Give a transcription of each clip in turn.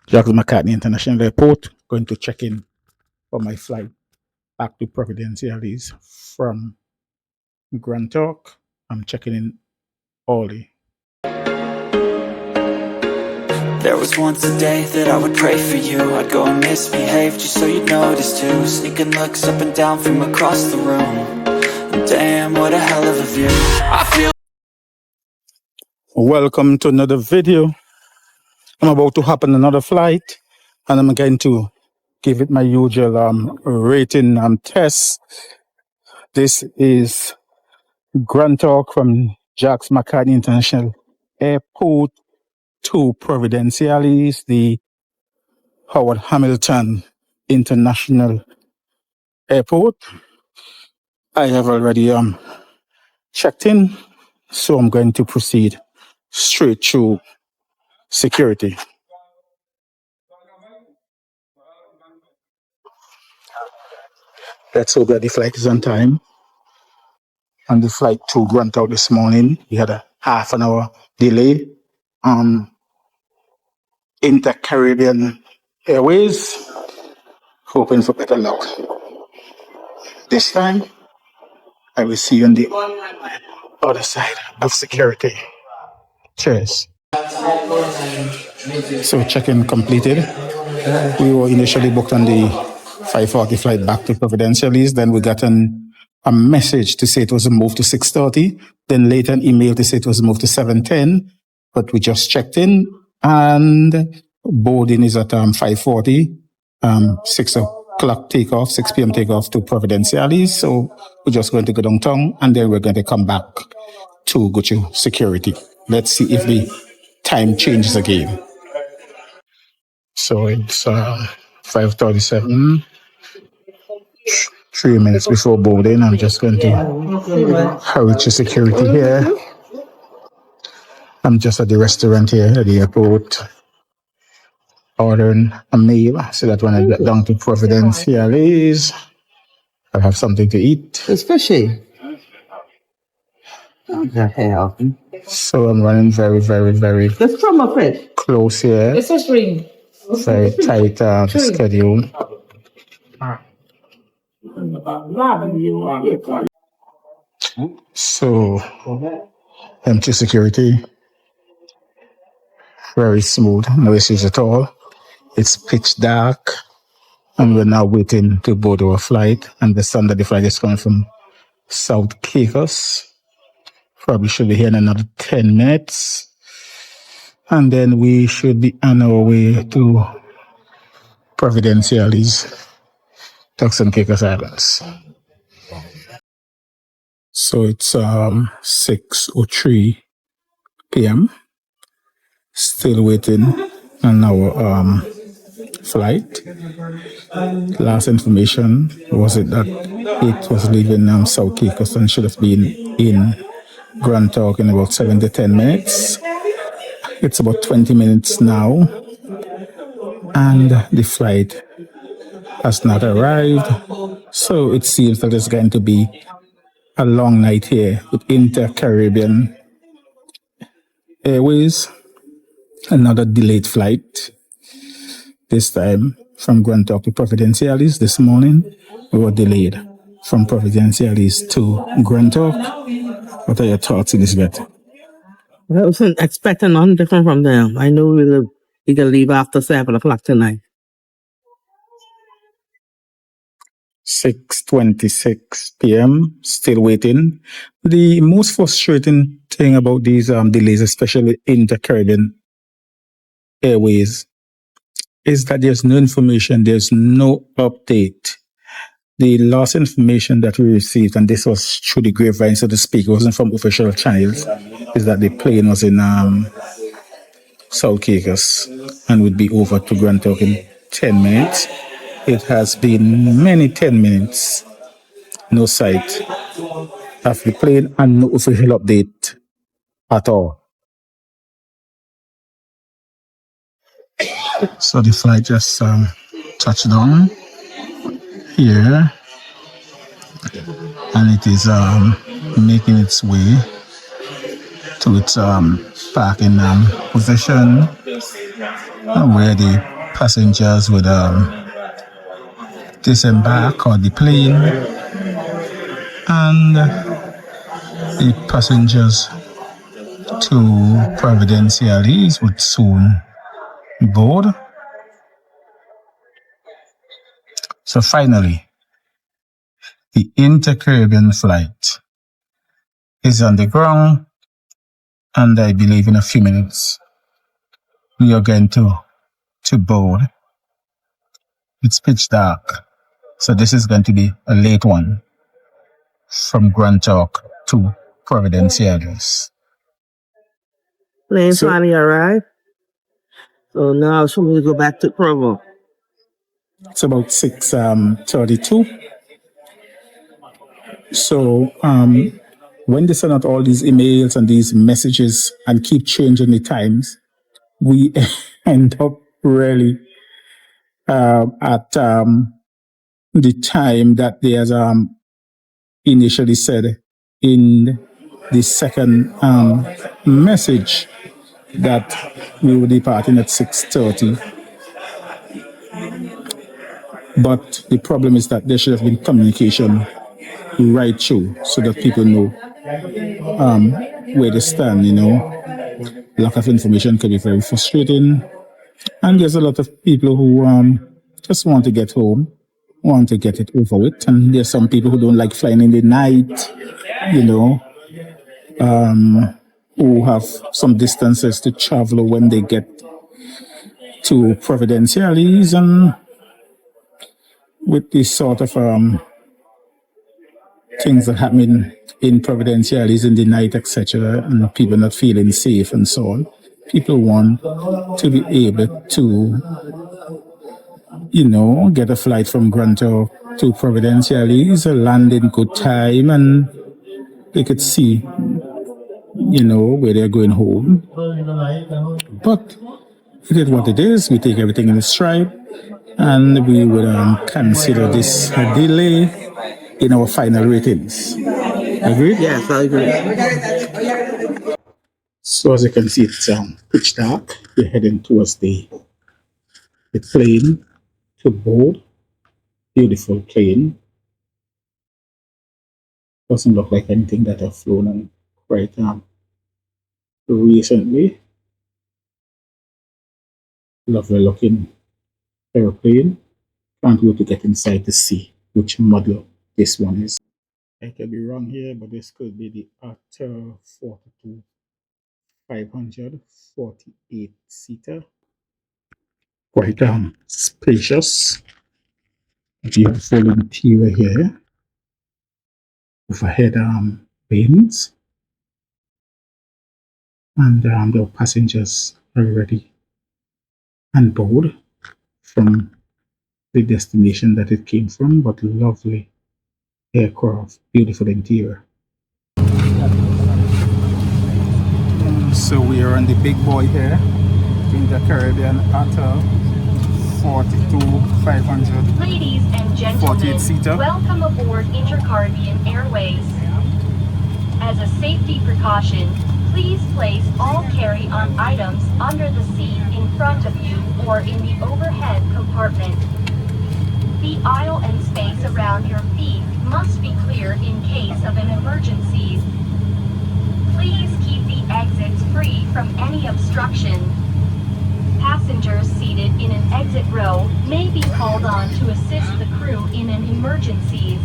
Jacques McCartney International Airport, going to check in for my flight back to Providenciales from Grand Turk. I'm checking in early. There was once a day that I would pray for you. I'd go and misbehave just so you'd notice too. Sneaking looks up and down from across the room. And damn, what a hell of a view. I feel. Welcome to another video. I'm about to hop on another flight, and I'm going to give it my usual rating test. This is Grand Turk from Jacques McCartney International Airport to Providenciales, the Howard Hamilton International Airport. I have already checked in, so I'm going to proceed straight through security. Let's hope that the flight is on time. On the flight to Grand Turk this morning, we had a half an hour delay on Caribbean Airways, hoping for better luck. This time, I will see you on the other side of security. Cheers. So check-in completed. We were initially booked on the 5:40 flight back to Providenciales. Then we got a message to say it was moved to 6:30. Then later an email to say it was moved to 7:10. But we just checked in, and boarding is at 5:40. 6 o'clock takeoff, 6 p.m. takeoff to Providenciales. So we're just going to go downtown, and then we're going to come back to go to security. Let's see if the time changes again. So it's 5:37. 3 minutes before boarding. I'm just going to hurry to security here. I'm just at the restaurant here at the airport, ordering a meal so that when I get down to Providenciales, I'll have something to eat. It's fishy. What the hell? So I'm running very That's from a fish. close here. It's a string. Very tight schedule. So empty security. Very smooth, no issues at all. It's pitch dark, and we're now waiting to board our flight. And the sun that the flight is coming from South Caicos. Probably should be here in another 10 minutes. And then we should be on our way to Providenciales, Turks and Caicos Islands. So it's 6:03 p.m. Still waiting on our flight. Last information was it that it was leaving South Caicos and should have been in Grand Turk in about 7 to 10 minutes. It's about 20 minutes now, and the flight has not arrived. So it seems that it's going to be a long night here with Caribbean Airways. Another delayed flight, this time from Grand Turk to Providenciales. This morning we were delayed from Providenciales to Grand Turk. What are your thoughts, Elizabeth? I wasn't expecting nothing different from them. I knew we could leave after 7 o'clock tonight. 6:26 p.m. Still waiting. The most frustrating thing about these delays, especially in the Caribbean Airways, is that there's no information, there's no update. The last information that we received, and this was through the grapevine, so to speak, it wasn't from official channels, is that the plane was in South Caicos and would be over to Grand Turk in 10 minutes. It has been many 10 minutes. No sight of the plane and no official update at all. So the flight just touched down here, and it is making its way to its parking position, where the passengers would disembark on the plane, and the passengers to Providenciales would soon board. So finally, the inter-Caribbean flight is on the ground, and I believe in a few minutes we are going to board. It's pitch dark, so this is going to be a late one from Grand Turk to Providenciales. Plane finally arrived. So now it's for me to go back to Provo. It's about 6:32. So when they send out all these emails and these messages and keep changing the times, we end up really at the time that they has initially said in the second message that we were departing at 6:30. But the problem is that there should have been communication right through so that people know where they stand, Lack of information can be very frustrating. And there's a lot of people who just want to get home, want to get it over with. And there's some people who don't like flying in the night, who have some distances to travel when they get to Providenciales, and with this sort of things that happen in Providenciales in the night, etc., and people not feeling safe and so on. People want to be able to, get a flight from Grand Turk to Providenciales, land in good time, and they could see, where they're going home. But it is what it is. We take everything in stride, and we will consider this a delay in our final ratings. Agreed? Yes, I agree. So as you can see, it's pitch dark. We're heading towards the plane to board. Beautiful plane. Doesn't look like anything that I've flown on quite recently. Lovely looking airplane. Can't wait to get inside to see which model this one is. I could be wrong here, but this could be the Actor 42 500 48-seater. Quite spacious. Beautiful interior here. Overhead bins. And the passengers are ready on board from the destination that it came from, but lovely aircraft, beautiful interior. So we are on the big boy here in the Caribbean Actor 42 500. Ladies and gentlemen, 48-seater. welcome aboard Caribbean Airways. As a safety precaution, please place all carry-on items under the seat in front of you or in the overhead compartment. The aisle and space around your feet must be clear in case of an emergency. Please keep the exits free from any obstruction. Passengers seated in an exit row may be called on to assist the crew in an emergency.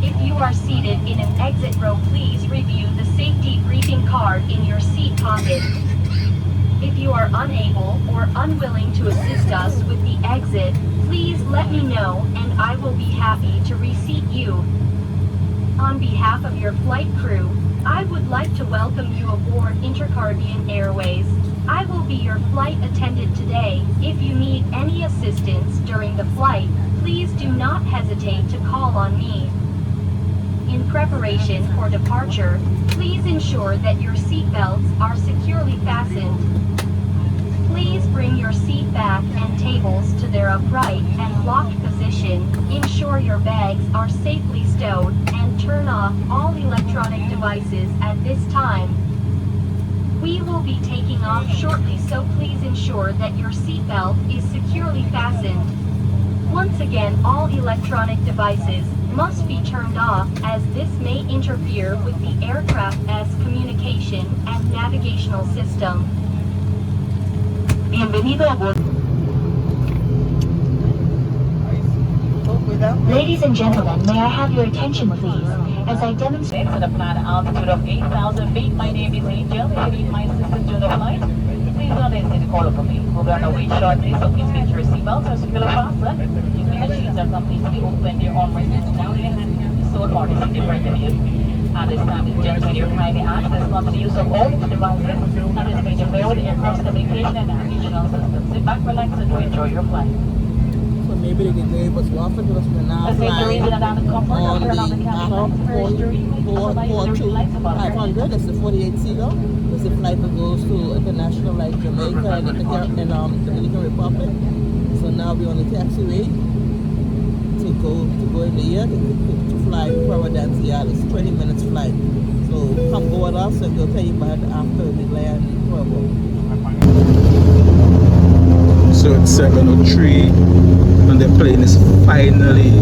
If you are seated in an exit row, please review the safety briefing card in your seat pocket. If you are unable or unwilling to assist us with the exit, please let me know and I will be happy to reseat you. On behalf of your flight crew, I would like to welcome you aboard Caribbean Airways. I will be your flight attendant today. If you need any assistance during the flight, please do not hesitate to call on me. In preparation for departure, please ensure that your seatbelts are securely fastened. Please bring your seat back and tables to their upright and locked position. Ensure your bags are safely stowed and turn off all electronic devices at this time. We will be taking off shortly, so please ensure that your seatbelt is securely fastened. Once again, all electronic devices must be turned off, as this may interfere with the aircraft's communication and navigational system. Bienvenido a bordo. Ladies and gentlemen, may I have your attention, please, as I demonstrate At a planned altitude of 8,000 feet. My name is Angel. I need my assistant to the flight. Please don't hesitate to call up for me. We're going to wait shortly, so please make your seatbelts are securely fastened. These machines are completely open. Your arm rests down in your hand. So in order to see the front of you. At this time, gentlemen, you're kindly asked to stop the use of all devices and is made to bear with aircraft communication and navigational systems. Sit back, relax, and enjoy your flight. So maybe they can give us waffle because we're now The safety flying reason and the comfort on of the turn on the cabin lights first during the lights above. 500. That's the 48 seater. That's the flight that goes to international like Jamaica and Dominican Republic. So now we're on the taxiway to go in the air to fly Providenciales. 20 minutes flight. So come go with us and we'll tell you about it after we land in Provo. So it's 7:03 and the plane is finally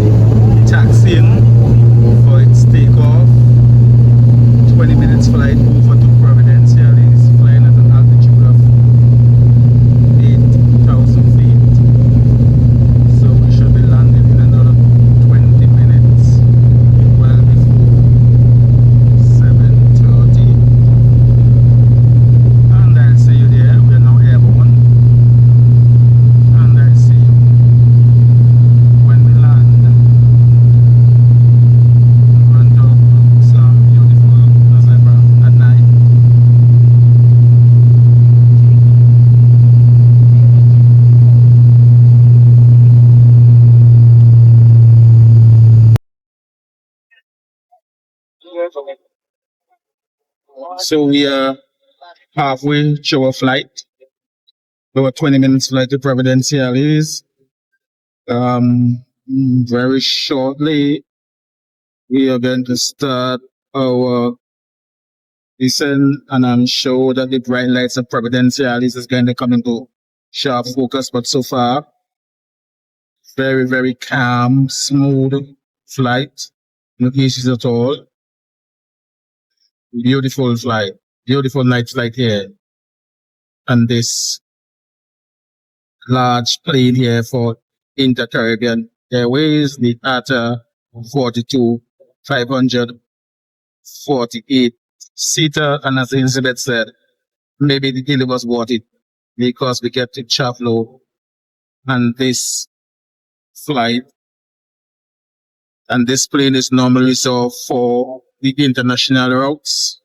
taxiing for its takeoff. 20 minutes flight over to Providenciales, flying at an altitude of 8,000 feet. So we should be landing in another 20 minutes, well before 7:30. And I'll see you there. We are now airborne. And I'll see you when we land. Grand Turk looks beautiful as ever at night. So we are halfway through our flight. About 20 minutes flight to Providenciales. Very shortly we are going to start our descent, and I'm sure that the bright lights of Providenciales is going to come into sharp focus. But so far, very, very calm, smooth flight. No issues at all. Beautiful flight. Beautiful night flight here. And this large plane here for Caribbean Airways, the ATA 42 548 seater. And as Elizabeth said, maybe the deal was worth it because we get to travel and this flight. And this plane is normally reserved for the international routes.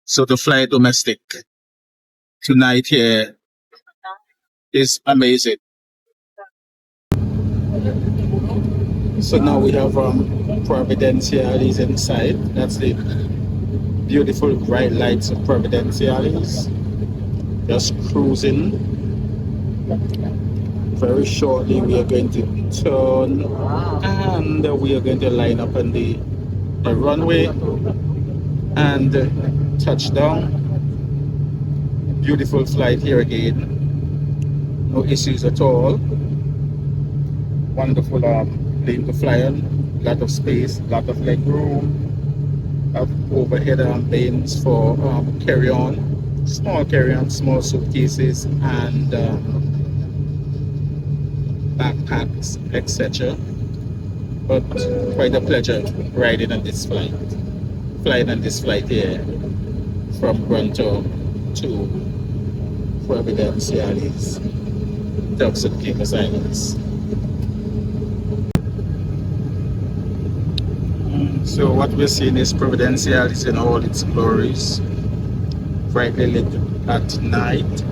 So to fly domestic tonight here is amazing. So now we have Providenciales inside. That's the beautiful bright lights of Providenciales. Just cruising. Very shortly we are going to turn and we are going to line up on the runway and touch down. Beautiful flight here again. No issues at all. Wonderful plane to fly on. Lot of space, lot of leg room. Overhead lanes for carry-on, small suitcases and backpacks, etc. But quite a pleasure riding on this flight. Flying on this flight here from Grand Turk to Providenciales, Turks and Caicos Islands. So what we're seeing is Providenciales in all its glories, brightly lit at night.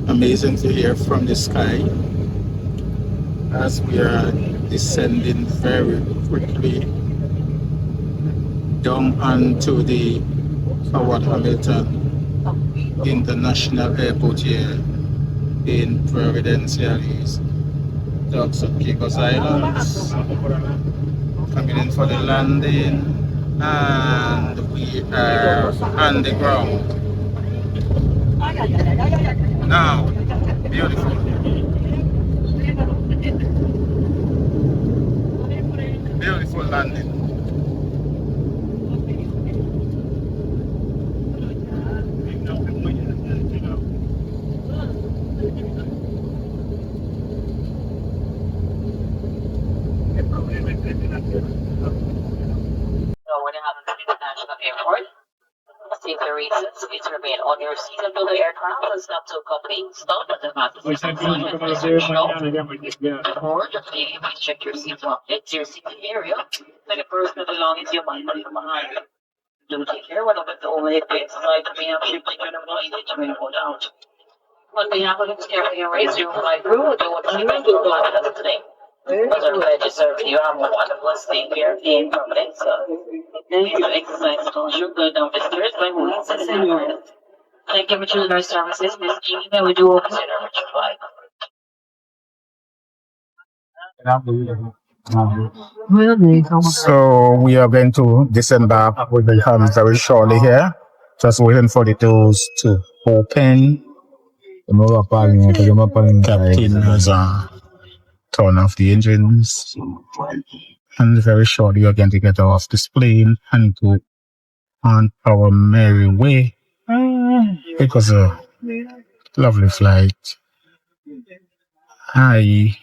Amazing to hear from the sky as we are descending very quickly down onto the Howard Hamilton International Airport here in Providenciales, Turks and Caicos Islands. Coming in for the landing. And we are on the ground. Now, beautiful. Beautiful landing. So when you have an international airport, safety reasons, please remain on your seat until the aircraft has come to a complete stop at the fastest sign and please board. Please check your seat pockets, your seating area, and the personal belongings you might leave behind. Do take care when open the overhead bins inside the main shipping your luggage when you go down. On behalf of the Caribbean Airways, you fly through, do what you can do for today. As a register, you have a wonderful stay here in Providence. Please exercise caution, go down the stairs by wheels and seniors. Thank you for choosing our services, Miss G. May we do consider what you fly. So we are going to disembark very shortly here. Just waiting for the doors to open. Captain has turn off the engines. And very shortly we are going to get off this plane and go on our merry way. It was a lovely flight. I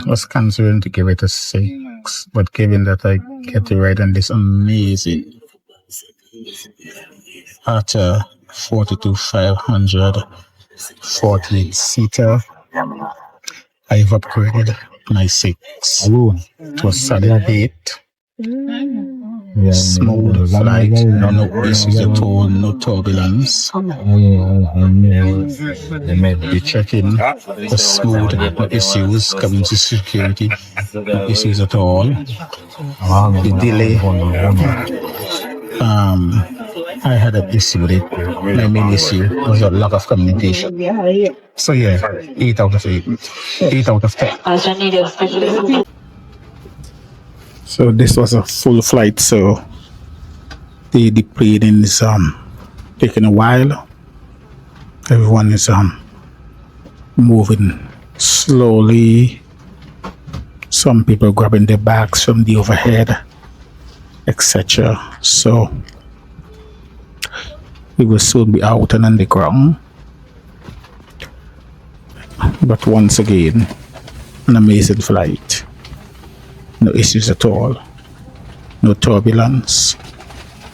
was considering to give it a 6, but given that I get to ride on this amazing at a 42,500 48 seater, I've upgraded my 6 to a solid 8. Smooth flight, no issues at all, no turbulence. The check-in was smooth, no issues coming to security, no issues at all. The delay, I had an issue with it. My main issue was a lack of communication. So yeah, 8 out of 8. 8 out of 10. So this was a full flight, so the plane is taking a while. Everyone is moving slowly. Some people grabbing their bags from the overhead, etc. So we will soon be out and on the ground. But once again, an amazing flight. No issues at all. No turbulence.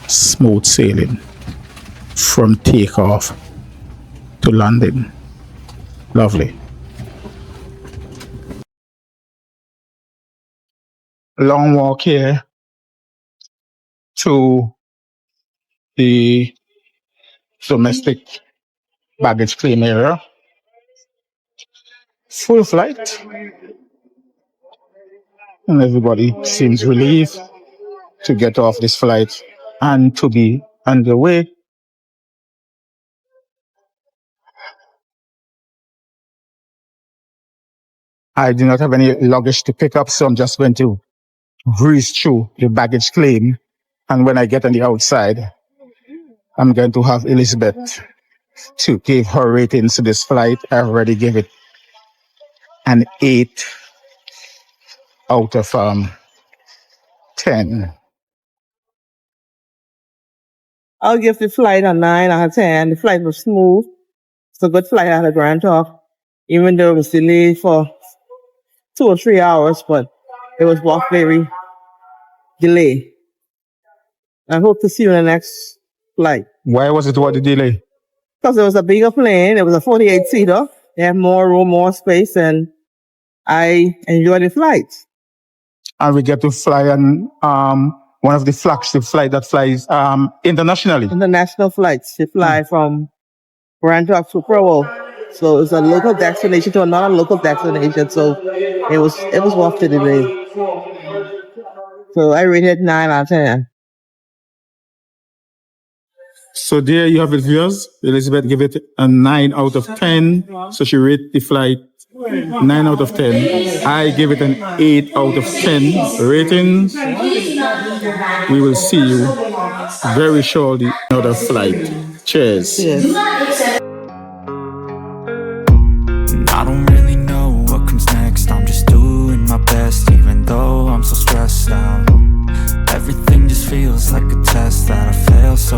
Smooth sailing from takeoff to landing. Lovely. Long walk here to the domestic baggage claim area. Full flight. And everybody seems relieved to get off this flight and to be underway. I do not have any luggage to pick up, so I'm just going to breeze through the baggage claim. And when I get on the outside, I'm going to have Elizabeth to give her ratings to this flight. I already gave it an 8 out of 10. I'll give the flight a 9 out of 10. The flight was smooth. It's a good flight out of Grand Turk, even though it was delayed for 2 or 3 hours, but it was walk very delayed. I hope to see you in the next flight. Why was it what the delay? Because it was a bigger plane. It was a 48-seater. They have more room, more space, and I enjoyed the flight. And we get to fly on one of the flagship flights that flies internationally. International flights. They fly from Grand Turk to Provo. So it's a local destination to another local destination. So it was worth the delay. So I rated 9 out of 10. So there you have it, viewers. Elizabeth gave it a 9 out of 10. So she rated the flight 9 out of 10. I gave it an 8 out of 10 ratings. we will see you very shortly on another flight. Cheers. Yes. And I don't really know what comes next. I'm just doing my best, even though I'm so stressed out. Everything just feels like a test that I fail so